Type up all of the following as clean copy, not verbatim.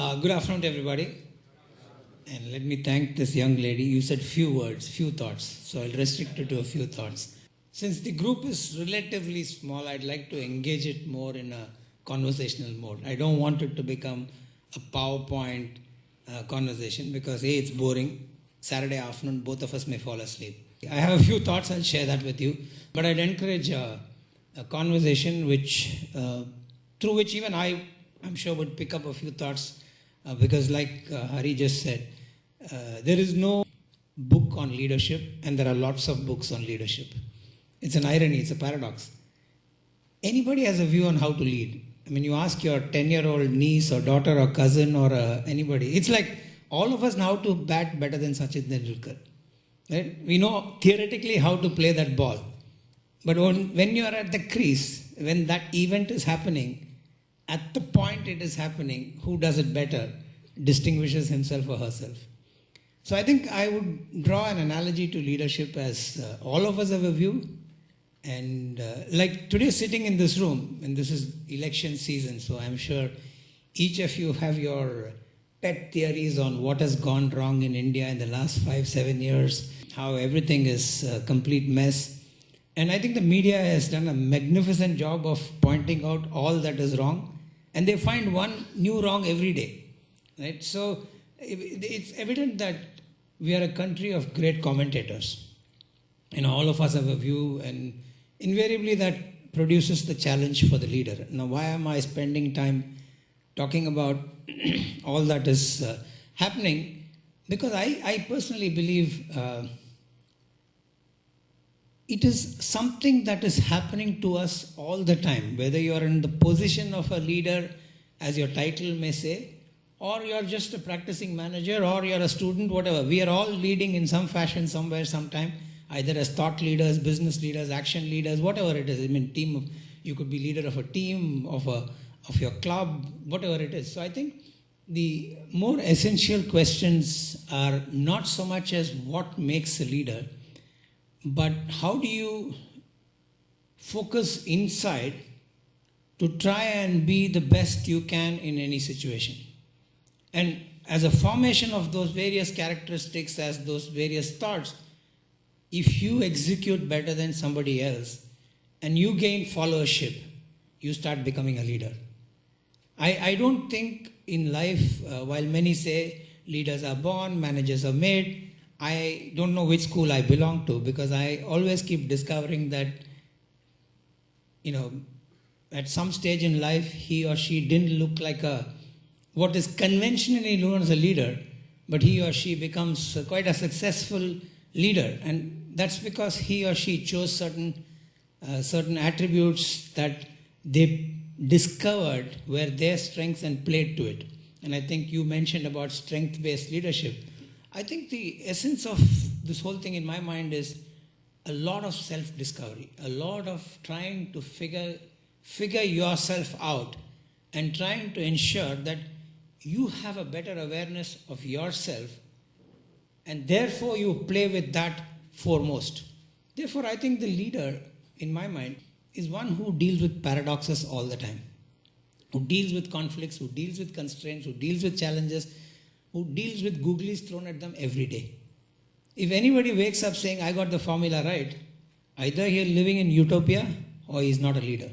Good afternoon to everybody. And let me thank this young lady. You said few words, few thoughts. So I'll restrict it to a few thoughts. Since the group is relatively small, I'd like to engage it more in a conversational mode. I don't want it to become a PowerPoint conversation because A, it's boring. Saturday afternoon, both of us may fall asleep. I have a few thoughts, I'll share that with you. But I'd encourage a conversation through which even I'm sure would pick up a few thoughts because like Hari just said, there is no book on leadership and there are lots of books on leadership. It's an irony, it's a paradox. Anybody has a view on how to lead. I mean, you ask your 10-year-old niece or daughter or cousin or anybody. It's like all of us know how to bat better than Sachin Tendulkar. Right? We know theoretically how to play that ball. But when you are at the crease, when that event is happening, at the point it is happening, who does it better distinguishes himself or herself. So I think I would draw an analogy to leadership as all of us have a view. And like today sitting in this room, and this is election season, so I'm sure each of you have your pet theories on what has gone wrong in India in the last 5-7 years, how everything is a complete mess. And I think the media has done a magnificent job of pointing out all that is wrong, and they find one new wrong every day. Right? So it's evident that we are a country of great commentators. You know, all of us have a view, and invariably that produces the challenge for the leader. Now, why am I spending time talking about all that is happening? Because I personally believe it is something that is happening to us all the time, whether you are in the position of a leader, as your title may say, or you are just a practicing manager, or you are a student, whatever. We are all leading in some fashion, somewhere, sometime, either as thought leaders, business leaders, action leaders, whatever it is. I mean, you could be leader of a team, of your club, whatever it is. So I think the more essential questions are not so much as what makes a leader, but how do you focus inside to try and be the best you can in any situation? And as a formation of those various characteristics, as those various thoughts, if you execute better than somebody else and you gain followership, you start becoming a leader. I don't think in life, while many say leaders are born, managers are made, I don't know which school I belong to, because I always keep discovering that, you know, at some stage in life, he or she didn't look like what is conventionally known as a leader, but he or she becomes quite a successful leader. And that's because he or she chose certain attributes that they discovered were their strengths and played to it. And I think you mentioned about strength-based leadership. I think the essence of this whole thing in my mind is a lot of self-discovery, a lot of trying to figure yourself out and trying to ensure that you have a better awareness of yourself, and therefore you play with that foremost. Therefore, I think the leader, in my mind, is one who deals with paradoxes all the time, who deals with conflicts, who deals with constraints, who deals with challenges, who deals with googlies thrown at them every day. If anybody wakes up saying, I got the formula right, either he's living in utopia or he's not a leader.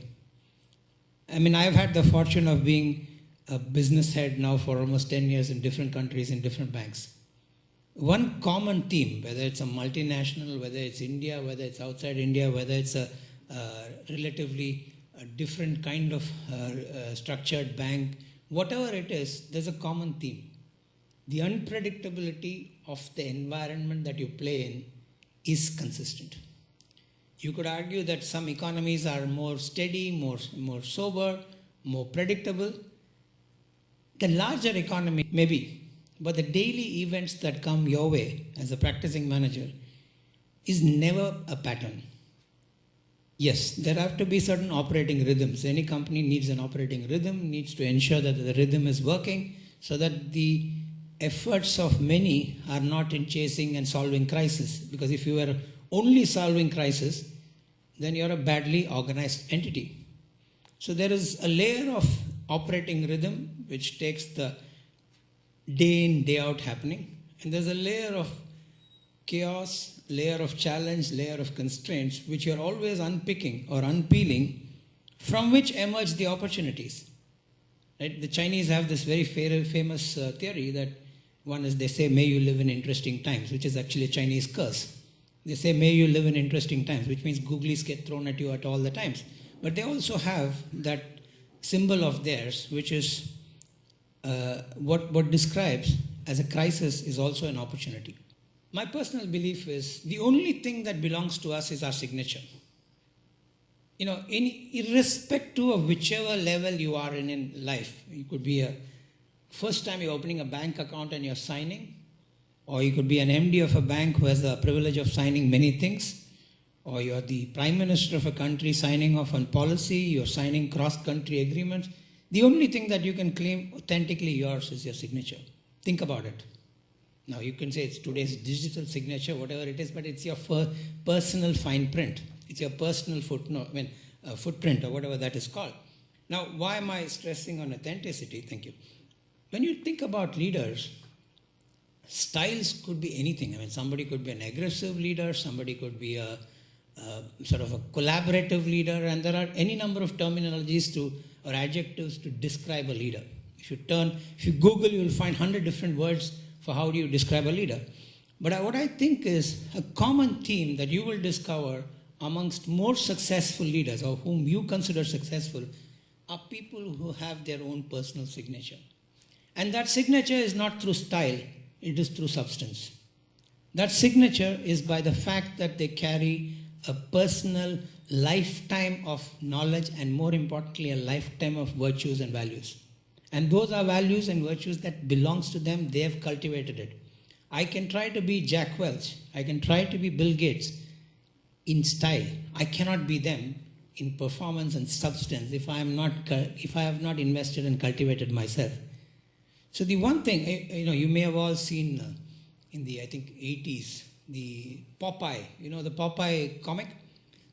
I mean, I've had the fortune of being a business head now for almost 10 years in different countries, in different banks. One common theme, whether it's a multinational, whether it's India, whether it's outside India, whether it's a relatively different kind of structured bank, whatever it is, there's a common theme. The unpredictability of the environment that you play in is consistent. You could argue that some economies are more steady, more sober, more predictable. The larger economy, maybe, but the daily events that come your way as a practicing manager is never a pattern. Yes, there have to be certain operating rhythms. Any company needs an operating rhythm, needs to ensure that the rhythm is working so that the efforts of many are not in chasing and solving crisis. Because if you are only solving crisis, then you're a badly organized entity. So there is a layer of operating rhythm which takes the day in, day out happening. And there's a layer of chaos, layer of challenge, layer of constraints, which you're always unpicking or unpeeling, from which emerge the opportunities. Right? The Chinese have this very famous theory that one is, they say, may you live in interesting times, which is actually a Chinese curse. They say, may you live in interesting times, which means googlies get thrown at you at all the times. But they also have that symbol of theirs, which is what describes as a crisis is also an opportunity. My personal belief is the only thing that belongs to us is our signature. Irrespective of whichever level you are in life, you could be a first time you're opening a bank account and you're signing, or you could be an MD of a bank who has the privilege of signing many things, or you're the prime minister of a country signing off on policy, you're signing cross-country agreements. The only thing that you can claim authentically yours is your signature. Think about it. Now, you can say it's today's digital signature, whatever it is, but it's your personal fine print. It's your personal footprint or whatever that is called. Now, why am I stressing on authenticity? Thank you. When you think about leaders, styles could be anything. Somebody could be an aggressive leader, somebody could be a sort of a collaborative leader, and there are any number of terminologies or adjectives to describe a leader. If you Google, you will find 100 different words for how do you describe a leader. But what I think is a common theme that you will discover amongst more successful leaders, or whom you consider successful, are people who have their own personal signature. And that signature is not through style, it is through substance. That signature is by the fact that they carry a personal lifetime of knowledge, and more importantly, a lifetime of virtues and values. And those are values and virtues that belongs to them. They have cultivated it. I can try to be Jack Welch. I can try to be Bill Gates in style. I cannot be them in performance and substance if I have not invested and cultivated myself. So the one thing, you may have all seen in the, I think, 80s, the Popeye, the Popeye comic.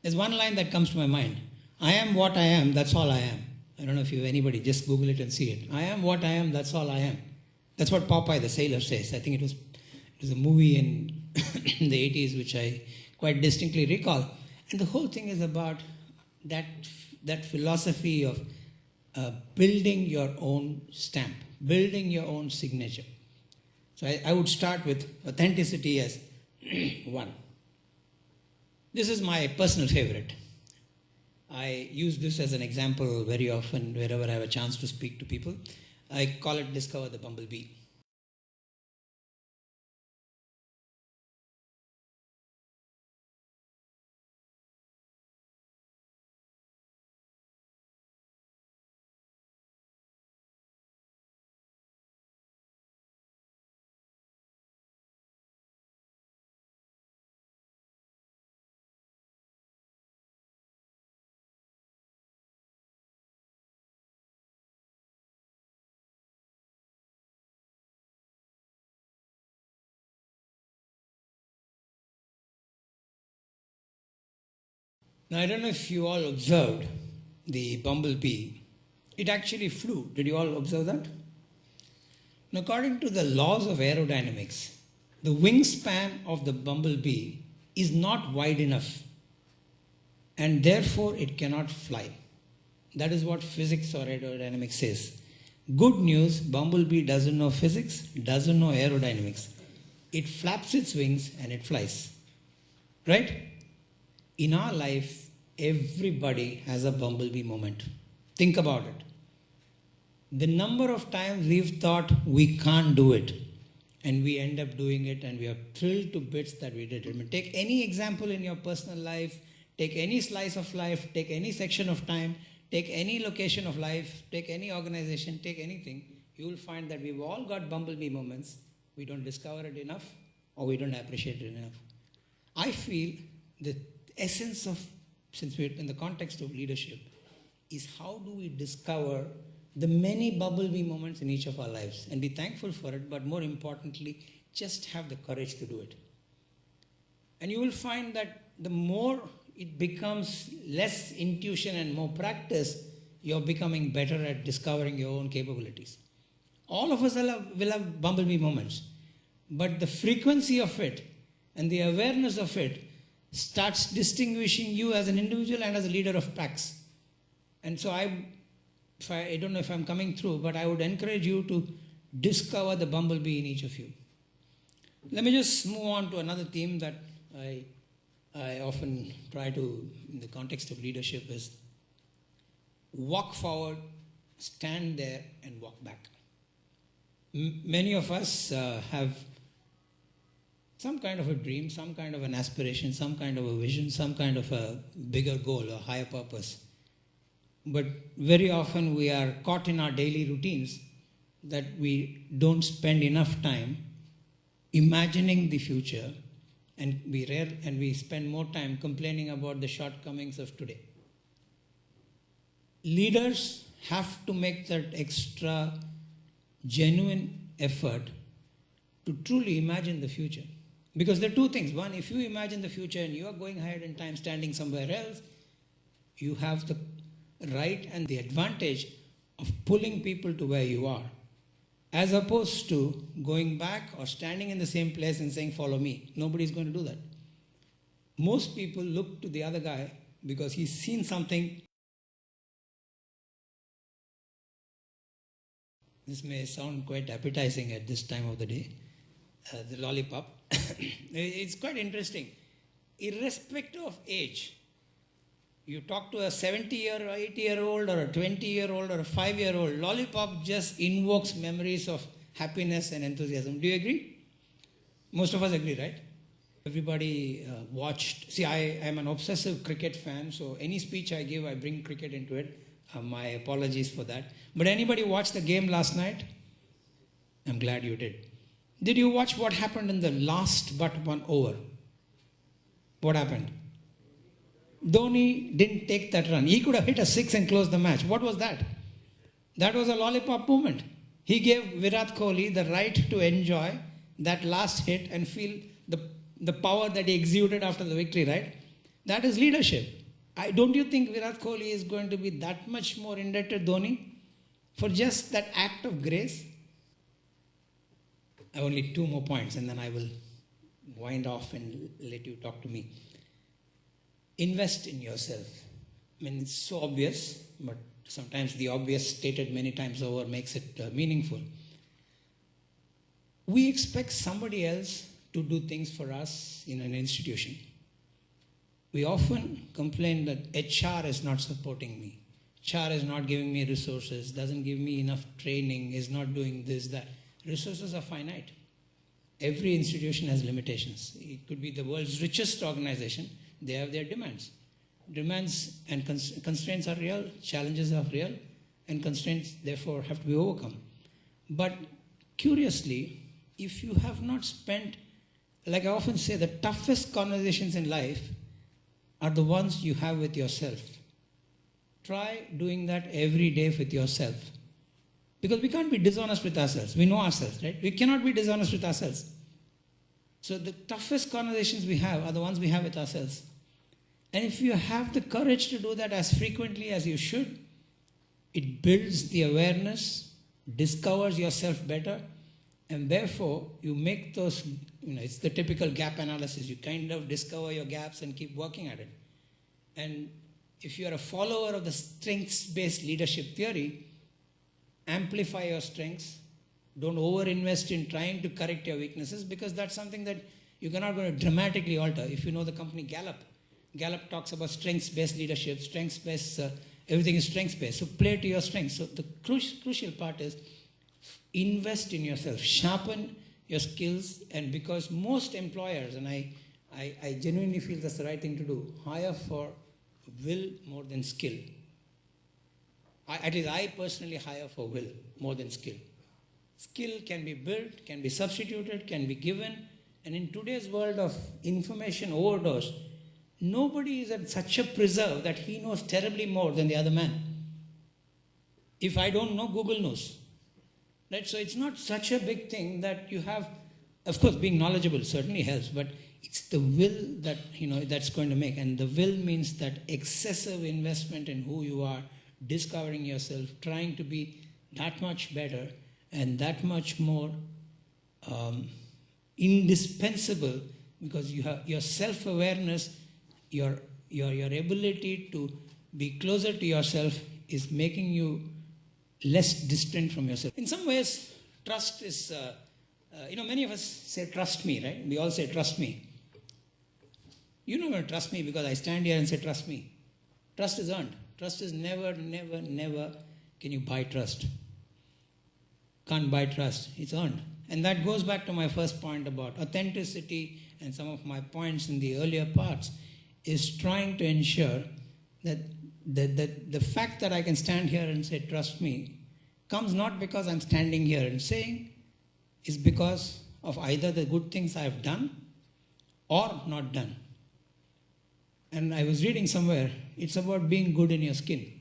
There's one line that comes to my mind. I am what I am, that's all I am. I don't know if anybody, just Google it and see it. I am what I am, that's all I am. That's what Popeye the sailor says. I think it was a movie in the 80s, which I quite distinctly recall. And the whole thing is about that philosophy of building your own stamp, building your own signature. So I would start with authenticity as one. This is my personal favorite. I use this as an example very often wherever I have a chance to speak to people. I call it Discover the Bumblebee. Now, I don't know if you all observed the bumblebee. It actually flew. Did you all observe that? Now, according to the laws of aerodynamics, the wingspan of the bumblebee is not wide enough, and therefore it cannot fly. That is what physics or aerodynamics says. Good news, bumblebee doesn't know physics, doesn't know aerodynamics. It flaps its wings and it flies. Right? In our life, everybody has a bumblebee moment. Think about it. The number of times we've thought we can't do it, and we end up doing it, and we are thrilled to bits that we did it. Take any example in your personal life, take any slice of life, take any section of time, take any location of life, take any organization, take anything, you will find that we've all got bumblebee moments. We don't discover it enough, or we don't appreciate it enough. I feel the essence of, since we're in the context of leadership, is how do we discover the many bumblebee moments in each of our lives and be thankful for it, but more importantly, just have the courage to do it. And you will find that the more it becomes less intuition and more practice, you're becoming better at discovering your own capabilities. All of us will have bumblebee moments. But the frequency of it and the awareness of it starts distinguishing you as an individual and as a leader of packs. And so I don't know if I'm coming through, but I would encourage you to discover the bumblebee in each of you. Let me just move on to another theme that I often try to, in the context of leadership, is walk forward, stand there, and walk back. Many of us have some kind of a dream, some kind of an aspiration, some kind of a vision, some kind of a bigger goal, a higher purpose. But very often we are caught in our daily routines that we don't spend enough time imagining the future, and we spend more time complaining about the shortcomings of today. Leaders have to make that extra genuine effort to truly imagine the future. Because there are two things. One, if you imagine the future and you are going ahead in time, standing somewhere else, you have the right and the advantage of pulling people to where you are, as opposed to going back or standing in the same place and saying, follow me. Nobody's going to do that. Most people look to the other guy because he's seen something. This may sound quite appetizing at this time of the day, the lollipop. It's quite interesting. Irrespective of age, you talk to a 70-year or 80-year-old or a 20-year-old or a 5-year-old, lollipop just invokes memories of happiness and enthusiasm. Do you agree? Most of us agree, right? Everybody watched. See, I am an obsessive cricket fan, so any speech I give, I bring cricket into it. My apologies for that. But anybody watch the game last night? I'm glad you did. Did you watch what happened in the last but one over? What happened? Dhoni didn't take that run. He could have hit a 6 and closed the match. What was that? That was a lollipop moment. He gave Virat Kohli the right to enjoy that last hit and feel the power that he exuded after the victory, right? That is leadership. Don't you think Virat Kohli is going to be that much more indebted to Dhoni for just that act of grace? I have only 2 more points and then I will wind off and let you talk to me. Invest in yourself. I mean, it's so obvious, but sometimes the obvious stated many times over makes it meaningful. We expect somebody else to do things for us in an institution. We often complain that HR is not supporting me. HR is not giving me resources, doesn't give me enough training, is not doing this, that. Resources are finite. Every institution has limitations. It could be the world's richest organization. They have their demands. Demands and constraints are real, challenges are real, and constraints therefore have to be overcome. But curiously, if you have not spent, like I often say, the toughest conversations in life are the ones you have with yourself. Try doing that every day with yourself. Because we can't be dishonest with ourselves. We know ourselves, right? We cannot be dishonest with ourselves. So the toughest conversations we have are the ones we have with ourselves. And if you have the courage to do that as frequently as you should, it builds the awareness, discovers yourself better, and therefore you make those, it's the typical gap analysis. You kind of discover your gaps and keep working at it. And if you are a follower of the strengths-based leadership theory, amplify your strengths. Don't over-invest in trying to correct your weaknesses, because that's something that you're not going to dramatically alter. If you know the company Gallup talks about strengths-based leadership, strengths-based, everything is strengths-based. So play to your strengths. So the crucial part is invest in yourself, sharpen your skills, and because most employers, and I genuinely feel that's the right thing to do, hire for will more than skill. At least I personally hire for will more than skill. Skill can be built, can be substituted, can be given. And in today's world of information overdose, nobody is at such a preserve that he knows terribly more than the other man. If I don't know, Google knows. Right? So it's not such a big thing that you have, of course, being knowledgeable certainly helps, but it's the will that, that's going to make. And the will means that excessive investment in who you are, discovering yourself, trying to be that much better, and that much more indispensable, because you have your self-awareness, your ability to be closer to yourself is making you less distant from yourself. In some ways, trust is, many of us say, trust me, right? We all say, trust me. You don't want to trust me because I stand here and say, trust me. Trust is earned. Trust is never can you buy trust. Can't buy trust. It's earned. And that goes back to my first point about authenticity, and some of my points in the earlier parts is trying to ensure that the fact that I can stand here and say, trust me, comes not because I'm standing here and saying, is because of either the good things I've done or not done. And I was reading somewhere, it's about being good in your skin.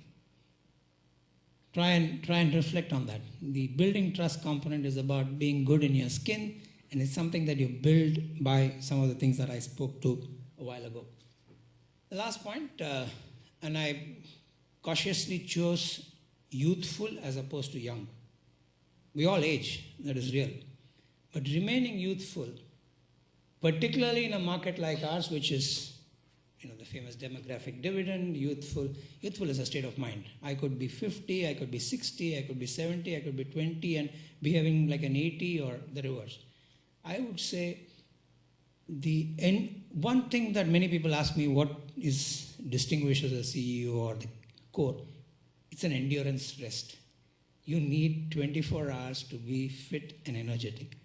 Try and reflect on that. The building trust component is about being good in your skin, and it's something that you build by some of the things that I spoke to a while ago. The last point, and I cautiously chose youthful as opposed to young. We all age, that is real. But remaining youthful, particularly in a market like ours, which is the famous demographic dividend, youthful is a state of mind. I could be 50, I could be 60, I could be 70, I could be 20 and behaving like an 80 or the reverse. I would say one thing that many people ask me, what distinguishes a CEO or the core? It's an endurance rest. You need 24 hours to be fit and energetic.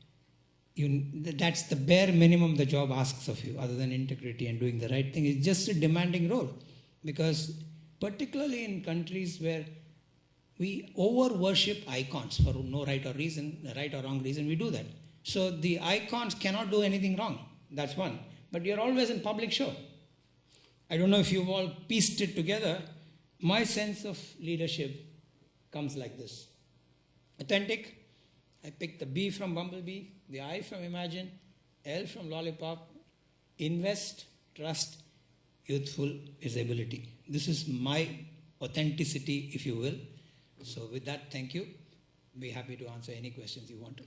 That's the bare minimum the job asks of you, other than integrity and doing the right thing. It's just a demanding role, because particularly in countries where we over-worship icons for no right or wrong reason, we do that. So the icons cannot do anything wrong. That's one. But you're always in public show. I don't know if you've all pieced it together. My sense of leadership comes like this. Authentic. I picked the B from Bumblebee, the I from Imagine, L from Lollipop. Invest, trust, youthful is ability. This is my authenticity, if you will. So with that, thank you. Be happy to answer any questions you want to.